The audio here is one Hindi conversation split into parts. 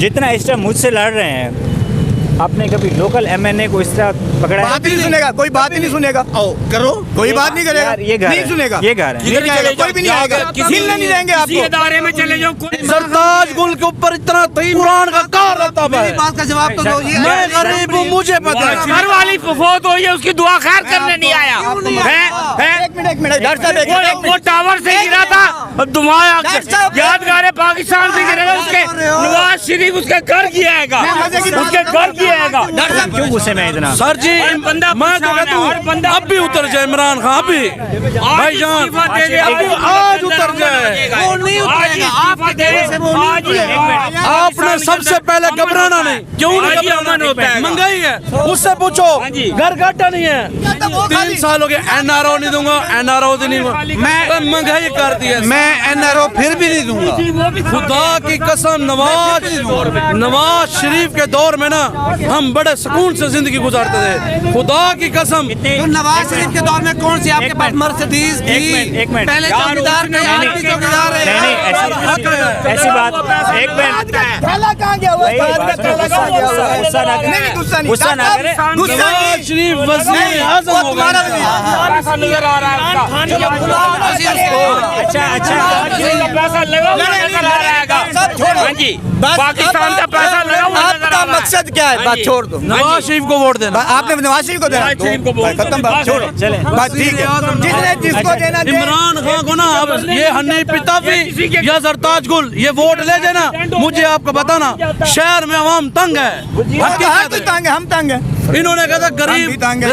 जितना इस टाइम मुझसे लड़ रहे हैं, आपने कभी लोकल एमएनए को इस तरह पकड़ा है? बात ही नहीं सुनेगा, कोई बात ही नहीं सुनेगा। करो, कोई बात नहीं करेगा, ये घर नहीं सुनेगा, ये घर है, कोई भी नहीं आएगा, मिलने नहीं देंगे आपको। इदारे में चले जाओ, सरताज गुल के ऊपर इतना कुरान का कार रहता है। बात का जवाब तो दो। मैं गरीब हूँ, मुझे पता है। घर वाली फौत हुई है, उसकी दुआ खैर करने नहीं आया है। एक मिनट डॉक्टर साहब, वो टावर से गिरा था, दुआ यादगार है पाकिस्तान से गिरेगा। उसके नवाज शरीफ उसके घर गिराएगा, उसके घर गिराएगा। क्यों गुस्से में इतना? सर जी, मैं तो कहता हूँ अब भी उतर जाए इमरान खान, अभी भाईजान आज उतर जाए। वो नहीं उतरेगा, आपके देने से वो नहीं उतरेगा। आपने सबसे पहले घबराना नहीं। क्यों नहीं घबराना होता है? महंगाई है, उससे पूछो। घर घाटा नहीं है, 3 साल हो गए एनआरओ नहीं दूंगा, एनआरओ नहीं दूंगा। मैं महंगाई कर दी है, मैं एनआरओ फिर भी नहीं दूंगा। खुदा की कसम। नवाज शरीफ के दौर में ना हम बड़े सुकून से जिंदगी गुजारते थे, खुदा की कसम। तो नवाज शरीफ के दौर में कौन सी आपके पास मर्सिडीज थी? एक मिनट पहले चौकीदार थे, आज भी चौकीदार है। नहीं, ऐसी बात, एक मिनट, थैला कहाँ गया हुआ? गुस्सा ना करें, गुस्सा ना करें। नवाज शरीफ वज़ीर आज़म हो गए। नजर आ रहा है। अच्छा पैसा लगा जी, पाकिस्तान का पैसा लगा। आपका मकसद क्या है? बात छोड़ दो, नवाज शरीफ को वोट देना। आपने नवाज शरीफ को देना, खत्म, बात छोड़ो, चले बात ठीक है। जिसने जिसको देना दे। इमरान खान को ना अब ये हन्नी पिताफी या सरताज गुल ये वोट ले देना, मुझे आपको बताना शहर में आवाम तंग है। हर कोई तंग है, हम तंग है। इन्होंने कहा था गरीब तंग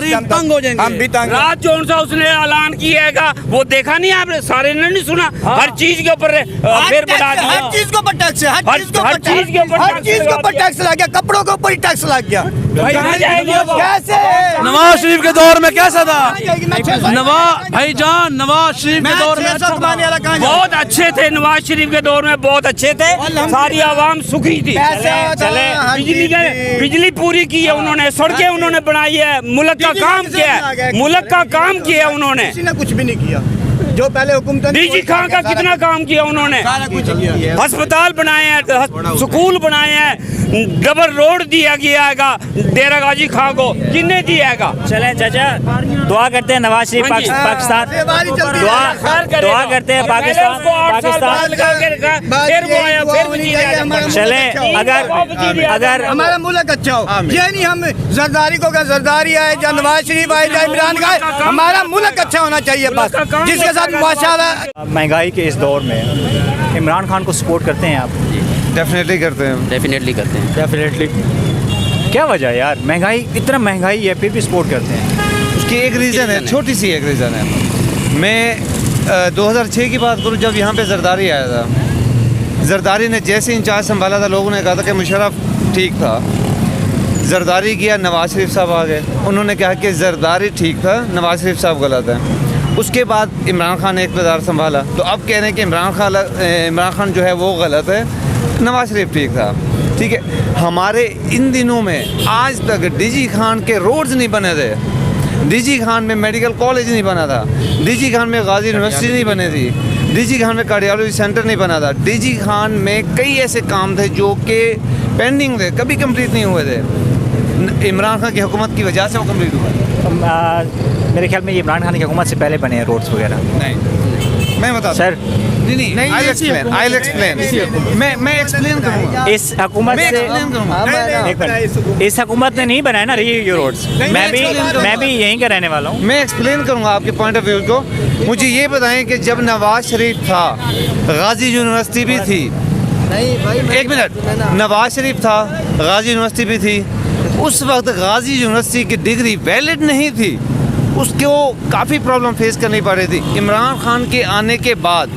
हो जाएंगे। हम भी तंग हैं। रात जोन सा उसने ऐलान किया, वो देखा नहीं आपने? सारे ने नहीं सुना? हर चीज के ऊपर फिर बढ़ा दिया। हर चीज के ऊपर टैक्स है, हर चीज के ऊपर टैक्स लग गया, कपड़ों के ऊपर ही टैक्स लग गया। कैसे? नवाज शरीफ के दौर में कैसा था? भाईजान नवाज शरीफ के दौर में बहुत अच्छे थे, नवाज शरीफ के दौर में बहुत अच्छे थे, सारी आवाम सुखी थी। बिजली पूरी की है उन्होंने, सड़कें उन्होंने बनाई है, मुल्क का काम किया है, मुल्क का काम किया उन्होंने। किसी ने कुछ भी नहीं किया जो पहले हुकूमत। डीजी खान का कितना काम किया उन्होंने? अस्पताल बनाए हैं, स्कूल बनाए हैं, डबल रोड दिया गया है डेरा गाजी खां को, किन्ने दिया है? चलें चाचा, दुआ करते हैं नवाज शरीफ पाकिस्तान, दुआ करते हैं पाकिस्तान। चलें, अगर हमारा मुल्क अच्छा हो, ये नहीं हम जरदारी को जरदारी आए या नवाज शरीफ आए या इमरान खान, हमारा मुल्क अच्छा होना चाहिए बस, जिसके साथ माशाल्लाह। महंगाई के इस दौर में इमरान खान को सपोर्ट करते हैं आप? डेफिनेटली करते हैं, डेफिनेटली करते हैं। डेफिनेटली। क्या वजह है यार, महंगाई, इतना महंगाई है फिर भी सपोर्ट करते हैं? उसकी एक रीज़न है, छोटी सी एक रीज़न है। मैं 2006 की बात करूँ, जब यहाँ पे जरदारी आया था, जरदारी ने जैसे इंचार्ज संभाला था, लोगों ने कहा था कि मुशर्रफ ठीक था। जरदारी किया, नवाज शरीफ साहब आ गए, उन्होंने कहा कि जरदारी ठीक था, नवाज शरीफ साहब गलत है। उसके बाद इमरान खान ने इक़्तिदार संभाला, तो अब कह रहे हैं कि इमरान खान जो है वो गलत है, नवाज शरीफ ठीक था। ठीक है, हमारे इन दिनों में आज तक डीजी खान के रोड्स नहीं बने थे, डीजी खान में मेडिकल कॉलेज नहीं बना था, डीजी खान में गाजी यूनिवर्सिटी नहीं बनी थी, डीजी खान में कार्डियोलॉजी सेंटर नहीं बना था, डीजी खान में कई ऐसे काम थे जो कि पेंडिंग थे, कभी कंप्लीट नहीं हुए थे। इमरान खान की हुकूमत की वजह से वो कंप्लीट हुआ। मेरे ख्याल में ये इमरान खान की हुकूमत से पहले बने हैं रोड्स वगैरह। नहीं, मैं बता सर, नहीं, I'll explain. मैं एक्सप्लेन करूँगा। इस हुकूमत से, इस हुकूमत ने नहीं बनाया ना ये रोड्स। मैं भी यहीं का रहने वाला हूँ। मैं एक्सप्लेन करूँगा आपके पॉइंट ऑफ व्यू को। मुझे ये बताएं कि जब नवाज शरीफ था, गाजी यूनिवर्सिटी भी थी। एक मिनट, नवाज शरीफ था, गाजी यूनिवर्सिटी भी थी। उस वक्त गाजी यूनिवर्सिटी की डिग्री वैलिड नहीं थी, उसको काफ़ी प्रॉब्लम फेस करनी पड़ रही थी। इमरान खान के आने के बाद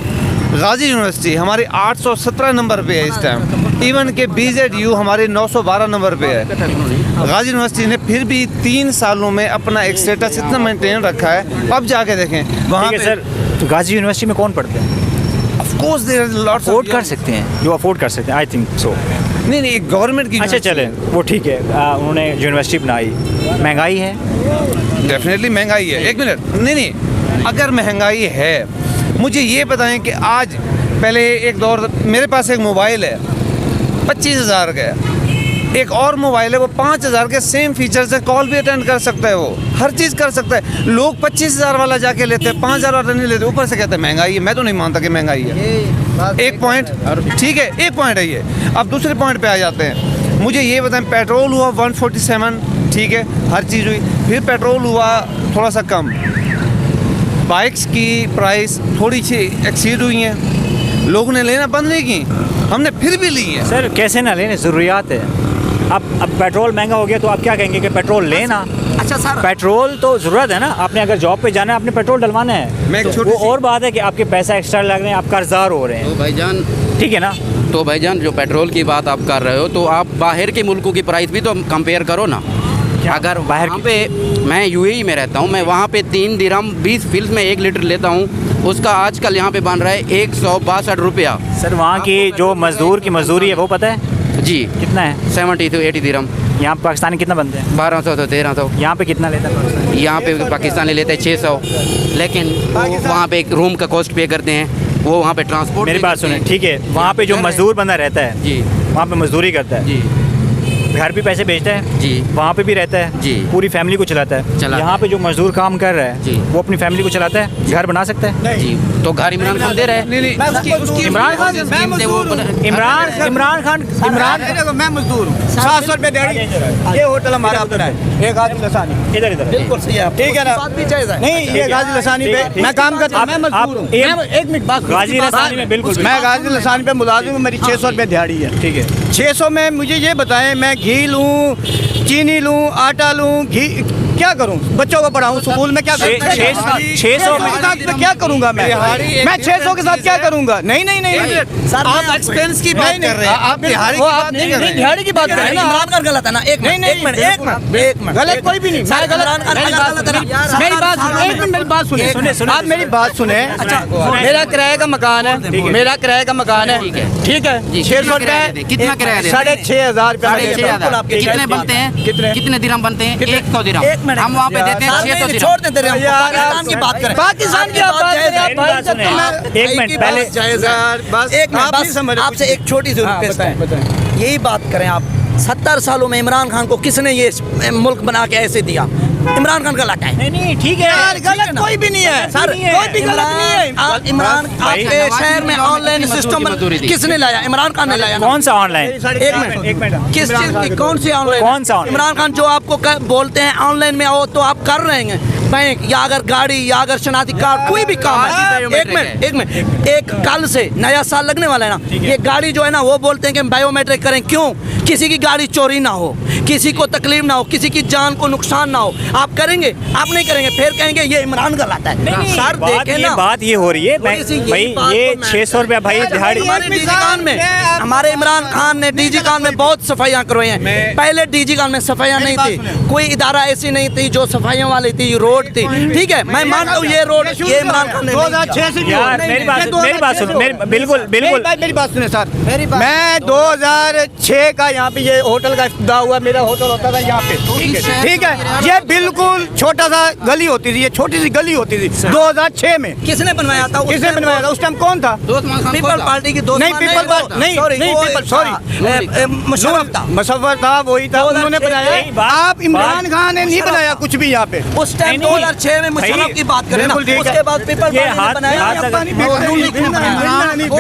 गाजी यूनिवर्सिटी हमारे 817 नंबर पे है इस टाइम, इवन के BZU हमारे 912 नंबर पे है। गाजी यूनिवर्सिटी ने फिर भी 3 सालों में अपना एक स्टेटस इतना मेंटेन रखा है। अब जाके देखें वहाँ पे। सर, तो गाजी यूनिवर्सिटी में कौन पढ़ते हैं? Of course there is lots afford कर सकते हैं, जो अफोर्ड कर सकते हैं, आई थिंक सो। नहीं, गवर्नमेंट की। अच्छा चले, वो ठीक है, उन्होंने यूनिवर्सिटी बनाई। महंगाई है, डेफिनेटली महंगाई है। एक मिनट, नहीं, अगर महंगाई है, मुझे ये बताएं कि आज पहले एक दौर, मेरे पास एक मोबाइल है, 25,000 का है। एक और मोबाइल है वो 5,000 के सेम फीचर्स है, कॉल भी अटेंड कर सकता है, वो हर चीज़ कर सकता है। लोग 25,000 वाला जाके लेते हैं, 5,000 वाला नहीं लेते, ऊपर से कहते हैं महंगाई है। मैं तो नहीं मानता कि महंगाई है। एक पॉइंट, ठीक है, एक पॉइंट है ये। अब दूसरे पॉइंट पे आ जाते हैं। मुझे ये बताएं, पेट्रोल हुआ 147, ठीक है, हर चीज़ हुई, फिर पेट्रोल हुआ थोड़ा सा कम, बाइक्स की प्राइस थोड़ी सी एक्सीड हुई हैं, लोगों ने लेना बंद नहीं की, हमने फिर भी ली है। सर कैसे ना लेने, ज़रूरियात है। अब पेट्रोल महंगा हो गया तो आप क्या कहेंगे कि पेट्रोल लेना। अच्छा सर, पेट्रोल तो ज़रूरत है ना, आपने अगर जॉब पे जाना है आपने पेट्रोल डलवाना है। मैं एक तो छोटी वो सी- और बात है कि आपके पैसा एक्स्ट्रा लग रहे हैं, आप कर्जदार हो रहे हैं, तो भाईजान ठीक है ना। तो भाईजान जो पेट्रोल की बात आप कर रहे हो, तो आप बाहर के मुल्कों की प्राइस भी तो कंपेयर करो ना। अगर बाहर वहाँ पे, मैं यूएई में रहता हूँ, मैं वहाँ पे 3 दिरहम 20 फिल्स में 1 लीटर लेता हूँ, उसका आजकल यहाँ पे बन रहा है 162 रुपया। सर वहाँ की जो मजदूर की मजदूरी है वो पता है जी, कितना है? 70 से 80 दिरहम। यहाँ पाकिस्तानी कितना बनते हैं? 1200 से 1300। यहाँ पे कितना लेता है पाकिस्तानी? यहाँ पे पाकिस्तानी लेते हैं 600, लेकिन वो वहाँ पे एक रूम का कॉस्ट पे करते हैं, वो वहाँ पे ट्रांसपोर्ट। मेरी बात सुने, ठीक है, वहाँ पे जो मजदूर बंदा रहता है जी वहाँ पे मजदूरी करता है, जी घर भी पैसे भेजता है, जी वहाँ पे भी रहता है, जी। पूरी फैमिली को चलाता है। चलाता यहाँ पे जो मजदूर काम कर रहा जी। है वो अपनी फैमिली को चलाता है, घर बना सकता है। जी, तो घर इमरान खान दे रहे हैं। इमरान खान इमरान खान देखो मैं मजदूर हूँ, 700 रुपये दिहाड़ी। ये होटल हमारा अपना है, ये गाजी लसानी, इधर इधर बिल्कुल सही है, ठीक है ना। नहीं, ये गाजी लसानी पे मैं काम करता हूँ, मैं मजदूर हूँ। एक मिनट बात सुनो। गाजी लसानी में बिल्कुल मैं गाजी लसानी पे मुलाजिम हूँ, मेरी 600 रुपये दिहाड़ी है। ठीक है। 600 में मुझे ये बताएं, मैं घी लूँ, चीनी लूँ, आटा लूँ, घी क्या करूँ? बच्चों को पढ़ाऊँ, स्कूल में क्या करूँ? 600 के साथ में क्या करूँगा मैं? मैं 600 के साथ क्या करूँगा? नहीं नहीं नहीं सर आप एक्सपेंस की बात कर रहे हैं, आप दिहाड़ी की बात नहीं कर रहे हैं। दिहाड़ी की बात कर रहे हैं ना। इमरान खान गलत है ना? एक मिनट, एक मिनट, एक मिनट, एक मिनट। गलत कोई भी नहीं, मैं गलत। इमरान खान गलत है ना? मेरी बात सुने, एक मिनट मेरी बात सुने, आप मेरी बात सुने। मेरा किराए का मकान है, मेरा किराए का मकान है, ठीक है, 600 रुपये, कितना किराया देते हैं? 6,500 रुपये। 6,500। कितने बनते हैं? कितने दिरहम बनते हैं? 100 दिरहम। एक मिनट। हम वहाँ पे देते हैं 600 दिरहम। छोड़ देते रहे, हम पाकिस्तान की बात करें। पाकिस्तान की आप बात करें, आप भाई सुने, एक मिनट पहले बस एक मिनट, आप नहीं बस समझ रहे। आपसे एक छोटी सी रिक्वेस्ट है, यही बात करें आप। 70 सालों में इमरान खान को किसने ये मुल्क बना के ऐसे दिया? इमरान खान गलत है। नहीं नहीं ठीक है यार गलत कोई भी नहीं है सर, कोई भी गलत नहीं है। इमरान भाई, आपके शहर में ऑनलाइन सिस्टम किसने लाया? इमरान खान ने लाया ना? कौन सा ऑनलाइन? एक मिनट, एक मिनट, किस चीज की, कौन सी ऑनलाइन? कौन सा ऑनलाइन? इमरान खान जो आपको बोलते हैं ऑनलाइन में आओ, तो आप कर रहे हैं। बैंक या अगर गाड़ी या अगर शनाख्ती कार्ड कोई भी काम है। एक मिनट, एक मिनट, एक कल से नया साल लगने वाला है ना, ये गाड़ी जो है ना वो बोलते हैं कि बायोमेट्रिक करें। क्यों? किसी की गाड़ी चोरी ना हो, किसी को तकलीफ ना हो, किसी की जान को नुकसान ना हो। आप करेंगे? आप नहीं करेंगे, फिर कहेंगे ये इमरान गलत है। सर देखें ना, बात ये हो रही है थोड़ी सी यही भाई, बात ये तो मैं- 600 रुपया भाई दिहाड़ी। हमारे डीजी खान में, हमारे इमरान खान ने डीजी खान में बहुत सफाइयाँ करवाई हैं। पहले डीजी खान में सफाइयाँ नहीं थी, कोई इदारा ऐसी नहीं थी जो सफाइयों वाली थी, रोड थी, ठीक है, मैं मानता हूँ ये रोड ये इमरान खान ने नहीं किया। 2006 से यार मेरी बात सुनो, बिल्कुल बिल्कुल मेरी बात सुने सर, मैं 2006 का यहाँ पे ये होटल का इफ्तिताह हुआ, मेरा होटल होता था यहाँ पे, ठीक है। ये बिल्कुल छोटा सा गली होती थी, ये छोटी सी गली होती थी 2006 में। किसने बनवाया था? किसने बनवाया था? उस टाइम कौन था? पीपल पार्टी की दोस्त नहीं, पीपल पार्टी नहीं, नहीं, पीपल, सॉरी, मुशर्रफ था। मुशर्रफ था, वही था, उन्होंने बनाया। आप इमरान खान ने नहीं बनाया कुछ भी यहाँ पे। उस टाइम 2006 में मुशर्रफ की बात करें ना, बिल्कुल ठीक है। उसके बाद पीपल ये पार्टी ने हाथ- बनाया। हाथ लगा-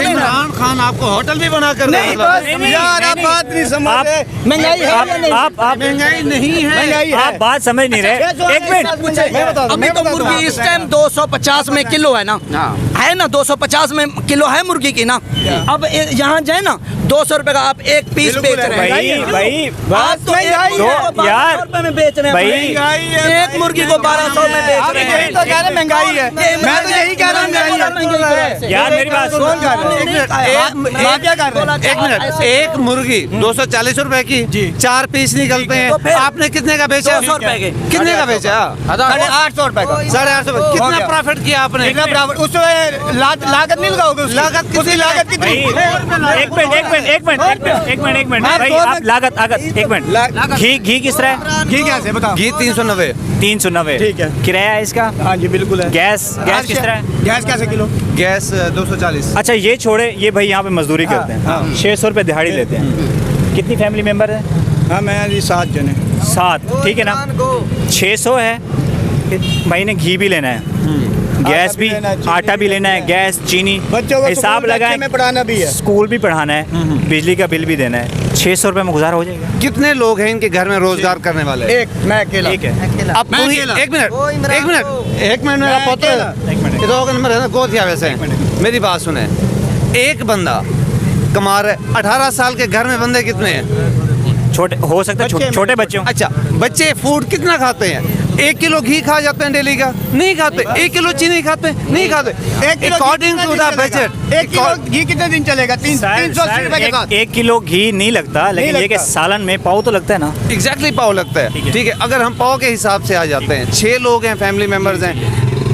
इमरान खान आपको होटल भी बना कर नहीं बस यार, आप बात नहीं समझ रहे। महंगाई है या नहीं? आप महंगाई नहीं है, महंगाई है। आप बात समझ नहीं रहे। एक मिनट, मैं बता दूं, अभी मैं तो बता दूं। मुर्गी इस टाइम 250 में किलो है ना, है ना, 250 में किलो है मुर्गी की ना। अब यहाँ जाए ना 200 रुपए का आप एक पीस बेच रहे हैं। भाई आप बात तो महंगाई है। 1200 रुपए में बेच रहे हैं भाई, भाई। एक मुर्गी को 1200 में बेच आप रहे यही हैं। तो कह रहे हैं महंगाई है, मैं तो यही कह रहा हूँ महंगाई है। यार मेरी बात सुनो, कौन कह रहा है? आप क्या कर रहे हैं? एक मिनट, एक मुर्गी 240 रुपए की, 4 पीस निकलते तो हैं। फिर आपने कितने का बेचा? 200 रुपए के। कितने का बेचा? 850 रुपए का। 850। कितना गया। प्रॉफिट किया आपने? कितना बराबर? उसमें लागत नहीं लगाओगे? लागत उसकी लागत कितनी? एक मिनट भाई, आप लागत एक मिनट, घी किस तरह है? घी कैसे बताओ? घी 390। 390 ठीक है। किराया है इसका? हाँ जी बिल्कुल है। गैस किस तरह है? गैस कैसे किलो? गैस 240। अच्छा ये छोड़े, ये भाई यहाँ पे मजदूरी करते हैं, 600 रुपये दिहाड़ी लेते हैं। कितनी फैमिली मेंबर है? हाँ मैं जी 7 जने। 7, ठीक है ना। 600 है, महीने घी भी लेना है, गैस भी, आटा भी लेना है, गैस, चीनी, बच्चों को हिसाब स्कूल लगाए, में पढ़ाना भी है, स्कूल भी पढ़ाना है, बिजली का बिल भी देना है। 600 रुपये में गुजारा हो जाएगा। कितने लोग हैं इनके घर में रोजगार करने वाले? एक, मैं अकेला। ठीक है। अब पूरी एक मिनट मेरा पुत्र इधर का नंबर है ना, गोथिया वैसे। मेरी बात सुने, एक बंदा कमा रहा है, 18 साल के घर में बंदे कितने हैं? छोटे हो सकता है, छोटे बच्चे हों। अच्छा, बच्चे फूड कितना खाते हैं? 1 किलो घी खा जाते हैं डेली का? नहीं खाते। 1 किलो चीनी खाते? नहीं खाते। According to the budget 1 kilo घी कितने दिन चलेगा? 380 रुपए के साथ। 1 किलो घी नहीं लगता, लेकिन ये कि सालन में पाव तो लगता है ना। एग्जैक्टली पाव लगता है। ठीक है, अगर हम पाव के हिसाब से आ जाते हैं, 6 लोग हैं, फैमिली मेंबर्स हैं,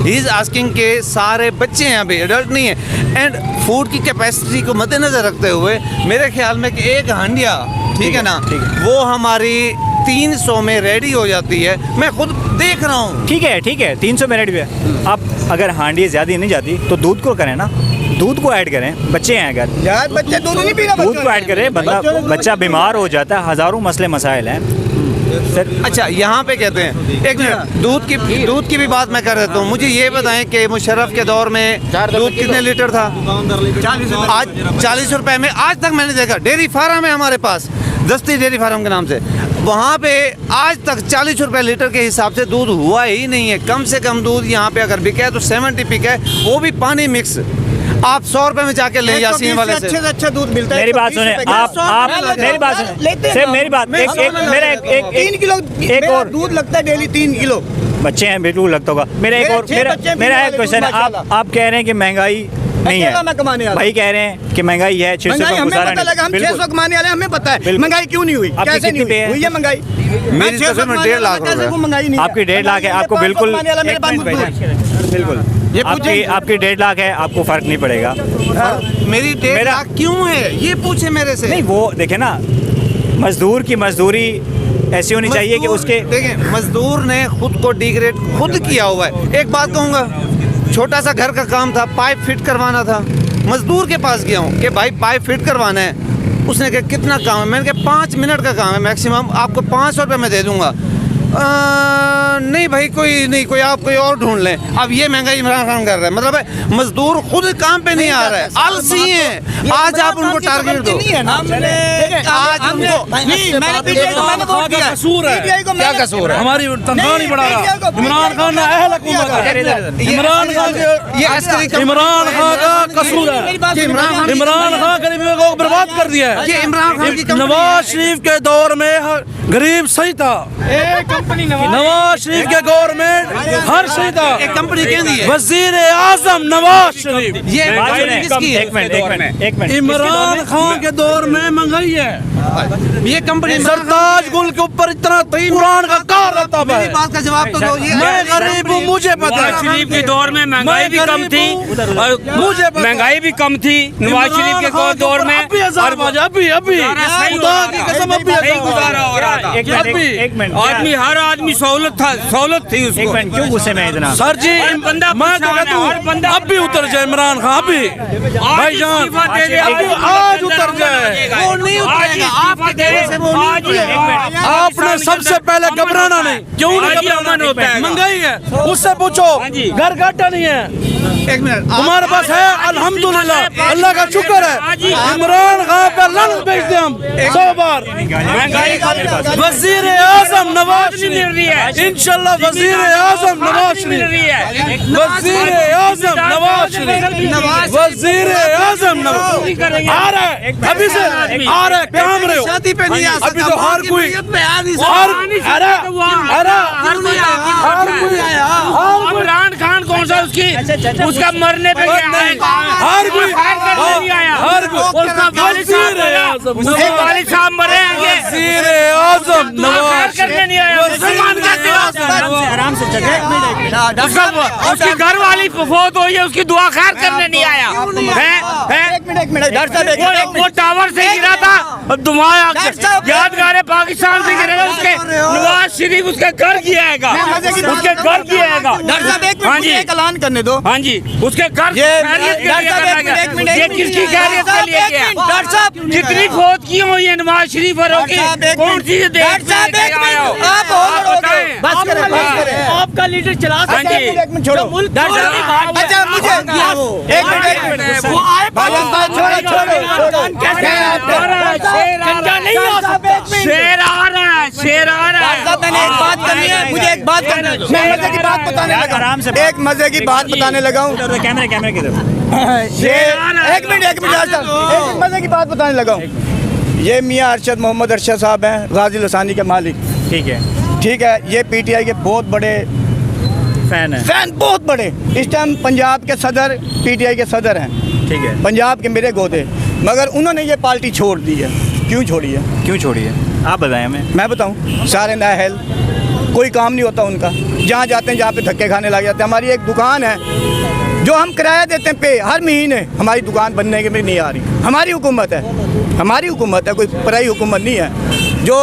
ही इज आस्किंग के सारे बच्चे हैं, अभी एडल्ट नहीं है, एंड फूड की कैपेसिटी को मद्देनजर रखते हुए मेरे ख्याल में कि एक हांडिया, ठीक है ना, वो हमारी 300 में रेडी हो जाती है। मैं खुद देख रहा हूँ। ठीक है 300 में रेडी भी है। आप अगर हांडी ज़्यादा नहीं जाती तो दूध को करें ना, दूध को ऐड करें। बच्चे हैं अगर यार बच्चे दूध नहीं पी रहे, दूध को ऐड करें, बच्चा बीमार हो जाता है, हज़ारों मसले मसाइल हैं सर। अच्छा, यहाँ पे कहते हैं, एक मिनट, दूध की भी बात मैं कर देता हूँ। मुझे ये बताएं कि मुशर्रफ के दौर में दूध कितने लीटर था? 40। आज 40 रुपए में आज तक मैंने देखा। डेयरी फार्म है हमारे पास, दस्ती डेयरी फार्म के नाम से, वहाँ पे आज तक 40 रुपए लीटर के हिसाब से दूध हुआ ही नहीं है। कम से कम दूध यहाँ पे अगर बिका है तो 70 बिका है, वो भी पानी मिक्स। आप 100 रुपए में जाके ले यासीन वाले से अच्छे अच्छा दूध मिलता है। मेरी बात सुने आप मेरी बात सुने सिर्फ मेरी बात, एक मेरा एक 3 किलो एक और दूध लगता है डेली, 3 किलो। बच्चे हैं, बिल्कुल लगता होगा। मेरा एक और मेरा एक क्वेश्चन है, आप कह रहे हैं कि महंगाई नहीं है, मैं कमाने वाला, भाई कह रहे हैं कि महंगाई है, 600 महंगाई का हमें गुजारा पता लगा, हम 600 कमाने वाले हैं, हमें पता है महंगाई क्यों नहीं हुई, कैसे नहीं हुई, हुई है महंगाई। मेरी तस्वीर में 1.5 लाख कैसे वो महंगाई नहीं है? आपकी 1.5 लाख है, आपको बिल्कुल बिल्कुल आपकी 1.5 लाख है, आपको फर्क नहीं पड़ेगा। मेरी 1.5 लाख क्यों है ये पूछे मेरे से। नहीं, वो देखे ना, मजदूर की मजदूरी ऐसी होनी चाहिए कि उसके, देखें, मजदूर ने खुद को डिग्रेड खुद किया हुआ है। एक बात कहूँगा, छोटा सा घर का काम था, पाइप फिट करवाना था, मजदूर के पास गया हूँ कि भाई पाइप फिट करवाना है। उसने कहा कितना काम है? मैंने कहा 5 मिनट का काम है मैक्सिमम, आपको 500 रुपये में दे दूंगा। नहीं भाई, कोई आप कोई और ढूंढ लें। अब ये महंगाई इमरान खान कर रहा है, मतलब है मजदूर खुद काम पे नहीं आ रहा है, आलसी है। आज आप उनको टारगेट दो, आज उनको क्या कसूर है? हमारी तनख्वाह नहीं बढ़ा रहा इमरान खान ने, अहल हुकूमत है। इमरान खान का कसूर है। इमरान खान गरीबों को बर्बाद कर दिया है। नवाज शरीफ के दौर में गरीब सही था, नवाज शरीफ के गवर्नमेंट हर सही था। एक कंपनी के लिए वजीर आजम नवाज शरीफ, ये एक मिनट, इमरान खान के दौर में महंगाई है। ये कंपनी सरताज गुल के ऊपर इतना कुरान का कार रहता है। मेरी बात का जवाब तो दो। मैं गरीब हूँ, मुझे पता है। नवाज शरीफ के दौर में महंगाई भी कम थी, मुझे महंगाई भी कम थी नवाज शरीफ के दौर में। अभी खुदा की कसम, अभी सही गुजारा हो रहा था। एक मिनट, आदमी, हर आदमी सहूलत थी उसको। एक मिनट, क्यों गुस्से में इतना? सर जी, बंदा मैं तो कहता हूँ अब भी उतर जाए इमरान खान, अभी भाईजान आज उतर जाए। वो नहीं उतरेगा, आपके देने से वो नहीं उतरेगा। आपने सबसे पहले घबराना नहीं। क्यों नहीं घबराना होता है? महंगाई है, उससे पूछो, घर घाटा नहीं है। एक मिनट, हमारे पास है अल्हम्दुलिल्लाह, अल्लाह का शुक्र है। इमरान खान पर लानत भेजते हम 100 बार। वजीर आजम नवाज शरीफ, इंशाल्लाह वजीर आजम नवाज शरीफ, वजीर आजम नवाज शरीफ, वजीर आजम नवाज आ रहा है, अभी से आ रहा है। काम रहे हो, शादी पे नहीं आ सकता, अभी तो हर कोई इमरान खान कौन सा उसका मरने पे हर कोई उसका वालिद साहब मरे हैं। वजीर आजम नवाज करने नहीं आया, आराम से उसकी घर वाली फोत हुई है, उसकी दुआ खैर करने नहीं आया। एक मिनट, वो टावर से गिरा था, और तुम्हारा यादगार पाकिस्तान से गिरेगा उसके नवाज शरीफ उसका घर किया आएगा, उसके घर किया आएगा। हाँ जी, एक ऐलान करने दो। हाँ जी, उसके घर खैरियत के लिए करना है। ये किसकी खैरियत के लिए किया? डॉक्टर साहब कितनी खोद की हुई है नवाज शरीफ और कौन सी आपका लीडर चला हाँ जी, छोड़ो अच्छा मुझे एक मिनट शेर आ रहा है, शेर आ रहा है। मैंने एक बात करनी है, मुझे एक बात करनी है, मैं मजे की बात बताने लगा, आराम से एक मजे की बात बताने लगा हूँ। कैमरे की तरफ एक मिनट मजे की बात बताने लगा हूँ। ये मियाँ अरशद मोहम्मद अरशद साहब हैं, गाजी लसानी के मालिक। ठीक है, ये पीटीआई के बहुत बड़े फैन बहुत बड़े, इस टाइम पंजाब के सदर पीटीआई के सदर हैं। ठीक है, पंजाब के मेरे गोदे, मगर उन्होंने ये पार्टी छोड़ दी है। क्यों छोड़ी है आप बताएं हमें। मैं बताऊं, सारे नाअहल, कोई काम नहीं होता उनका, जहाँ जाते हैं जहाँ पे धक्के खाने लग जाते हैं। हमारी एक दुकान है जो हम किराया देते हैं पे, हर महीने हमारी दुकान बनने के भी नहीं आ रही। हमारी हुकूमत है, कोई पराई हुकूमत नहीं है। जो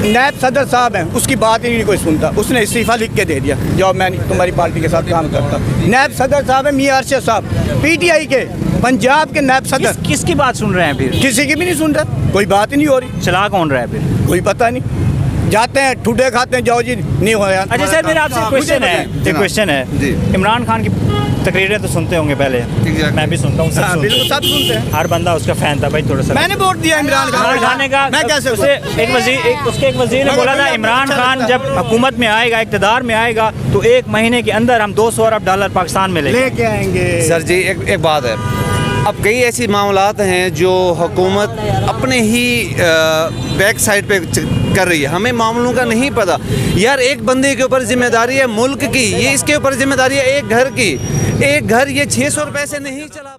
नायब सदर साहब हैं उसकी बात ही नहीं कोई सुनता, उसने इस्तीफ़ा लिख के दे दिया, जब मैं तुम्हारी पार्टी के साथ काम करता। नायब सदर साहब है मियाँ अरशद साहब, पीटीआई के पंजाब के नायब सदर। किसकी बात सुन रहे हैं फिर? किसी की भी नहीं सुन रहा, कोई बात ही नहीं हो रही। चला कौन रहा है फिर? कोई पता नहीं, जाते हैं ठुडे खाते हैं, जाओ जी नहीं हो रहा। अच्छा सर, मेरा आपसे क्वेश्चन है, इमरान खान की तकरीरें तो सुनते होंगे पहले, मैं भी सुनता हूँ, बिल्कुल सब सुनते हैं। हर बंदा उसका फैन था भाई, थोड़ा सा मैंने वोट दिया इमरान खान का। मैं कैसे उसके एक वजीर ने बोला था इमरान खान जब हुकूमत में आएगा, इक़्तिदार में आएगा, तो 1 महीने के अंदर हम $200 अरब पाकिस्तान में लेके आएंगे। सर जी एक बात है, अब कई ऐसी मामलात हैं जो हुकूमत अपने ही बैक साइड पे कर रही है, हमें मामलों का नहीं पता। यार एक बंदे के ऊपर जिम्मेदारी है मुल्क की, ये इसके ऊपर जिम्मेदारी है एक घर की। एक घर ये 600 रुपए से नहीं चला।